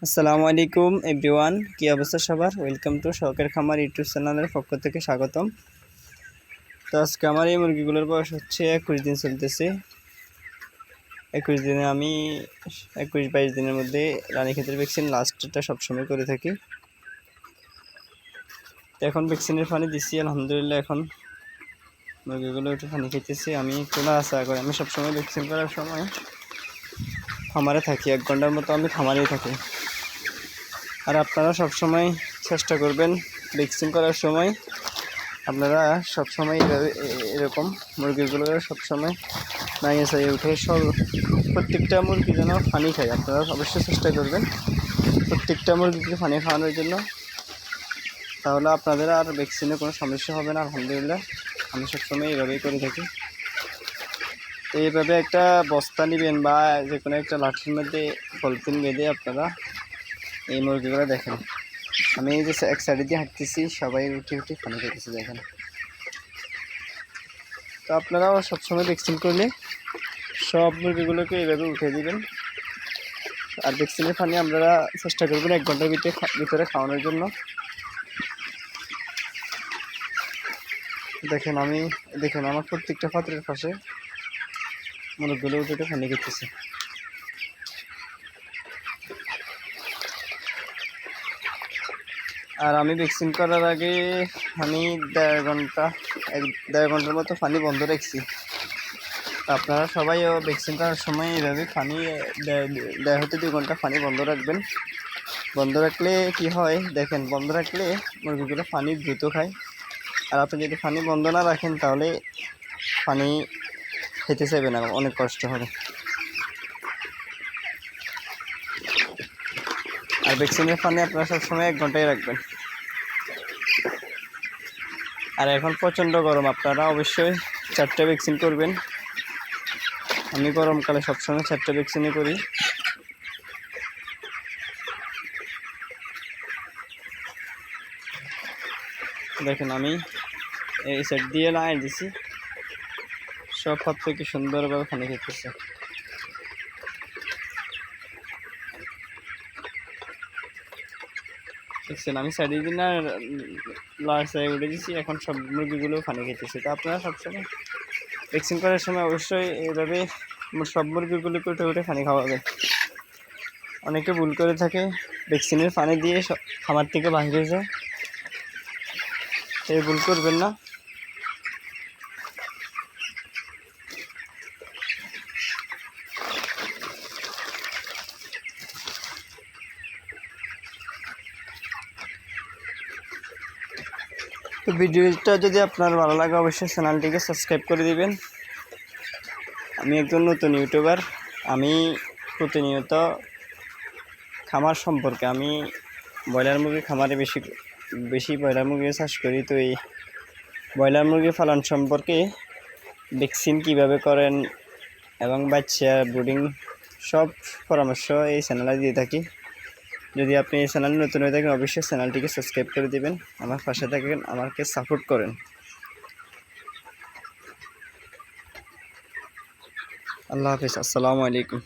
আসসালামু আলাইকুম এভরিওয়ান, কি অবস্থা সবার? ওয়েলকাম টু শখের খামার ইউটিউব চ্যানেলের পক্ষ থেকে স্বাগতম। তো আজকে আমার এই মুরগিগুলোর বয়স হচ্ছে 21 দিন চলতেছে। 21 দিনে আমি 21-22 দিনের মধ্যে রানীক্ষেতের ভ্যাকসিন লাস্টটা সবসময় করে থাকি। তো এখন ভ্যাকসিনের পানি দিচ্ছি, আলহামদুলিল্লাহ। এখন মুরগিগুলো একটু পানি খেতেছি, আমি তোলা আশা করি। আমি সবসময় ভ্যাকসিন করার সময় খামারে থাকি, 1 ঘন্টার মতো আমি খামারেই থাকি। আর আপনারা সবসময় চেষ্টা করবেন ভ্যাকসিন করার সময় আপনারা সবসময় এরকম মুরগিগুলো সবসময় নাইয়ে চাইয়ে উঠে প্রত্যেকটা মুরগি যেন পানি খায়। আপনারা অবশ্যই চেষ্টা করবেন প্রত্যেকটা মুরগিকে পানি খাওয়ানোর জন্য, তাহলে আপনাদের আর ভ্যাকসিনে কোনো সমস্যা হবে না। আলহামদুলিল্লাহ, আমি সবসময় এইভাবেই করে থাকি। তো এইভাবে একটা বস্তা নেবেন বা যে কোনো একটা লাঠির মধ্যে পলিথিন বেঁধে আপনারা এই মুরগিগুলো দেখেন। আমি এই যে এক সাইডে দিয়ে হাঁটতেছি, সবাই উঠে উঠে পানি খেতেছি দেখেন। তো আপনারাও সবসময় ভ্যাকসিন করলে সব মুরগিগুলোকে এইভাবে উঠে দিবেন। আর ভ্যাকসিনের পানি আপনারা চেষ্টা করবেন 1 ঘন্টার ভিতরে খাওয়ানোর জন্য। দেখেন আমার প্রত্যেকটা পাত্রের পাশে মুরগিগুলো উঠে উঠে পানি খেতেছে। আর আমি ভ্যাকসিন করার আগে আমি 1.5 ঘন্টার মতো পানি বন্ধ রাখছি। আপনারা সবাইও ভ্যাকসিন করার সময় এইভাবে পানি 1.5 থেকে 2 ঘন্টা পানি বন্ধ রাখবেন। বন্ধ রাখলে কি হয় দেখেন, বন্ধ রাখলে মুরগিগুলো পানি দ্রুত খায়। আর আপনি যদি পানি বন্ধ না রাখেন তাহলে পানি খেতে চাইবে না, অনেক কষ্ট হবে। আর ভ্যাকসিনের পানি আপনারা সবসময় 1 ঘন্টায় রাখবেন। আর এখন প্রচণ্ড গরম, আপনারা অবশ্যই 4টা ভ্যাকসিন করবেন। আমি গরমকালে সবসময় 4টা ভ্যাকসিনই করি। দেখেন আমি এই সাইড দিয়ে লাইন দিছি, সব হাত থেকে সুন্দরভাবে পানি খেতেছে। দেখছেন আমি সাইডে দিন না লাস্ট সাইডে উঠে দিচ্ছি, এখন সব মুরগিগুলো পানি খেতেছে। তো আপনারা সবসময় ভ্যাকসিন করার সময় অবশ্যই এইভাবে সব মুরগিগুলোকে উঠে উঠে পানি খাওয়াবে। অনেকে ভুল করে থাকে, ভ্যাকসিনের পানি দিয়ে খামার থেকে বাইরে যায়, এই ভুল করবেন না। তো ভিডিওটা যদি আপনার ভালো লাগে অবশ্যই চ্যানেলটিকে সাবস্ক্রাইব করে দিবেন। আমি একজন নতুন ইউটিউবার, আমি প্রতিনিয়ত খামার সম্পর্কে, আমি ব্রয়লার মুরগি খামারে বেশি ব্রয়লার মুরগি চাষ করি। তো এই ব্রয়লার মুরগি পালন সম্পর্কে ভ্যাকসিন কীভাবে করেন এবং বাচ্চা ব্রুডিং সব পরামর্শ এই চ্যানেলে দিয়ে থাকি। যদি আপনি এই চ্যানেলে নতুন হয়ে থাকেন অবশ্যই চ্যানেলটিকে সাবস্ক্রাইব করে দিবেন, আমার পাশে থাকেন, আমাকে সাপোর্ট করেন। আল্লাহ হাফিজ, আসসালামু আলাইকুম।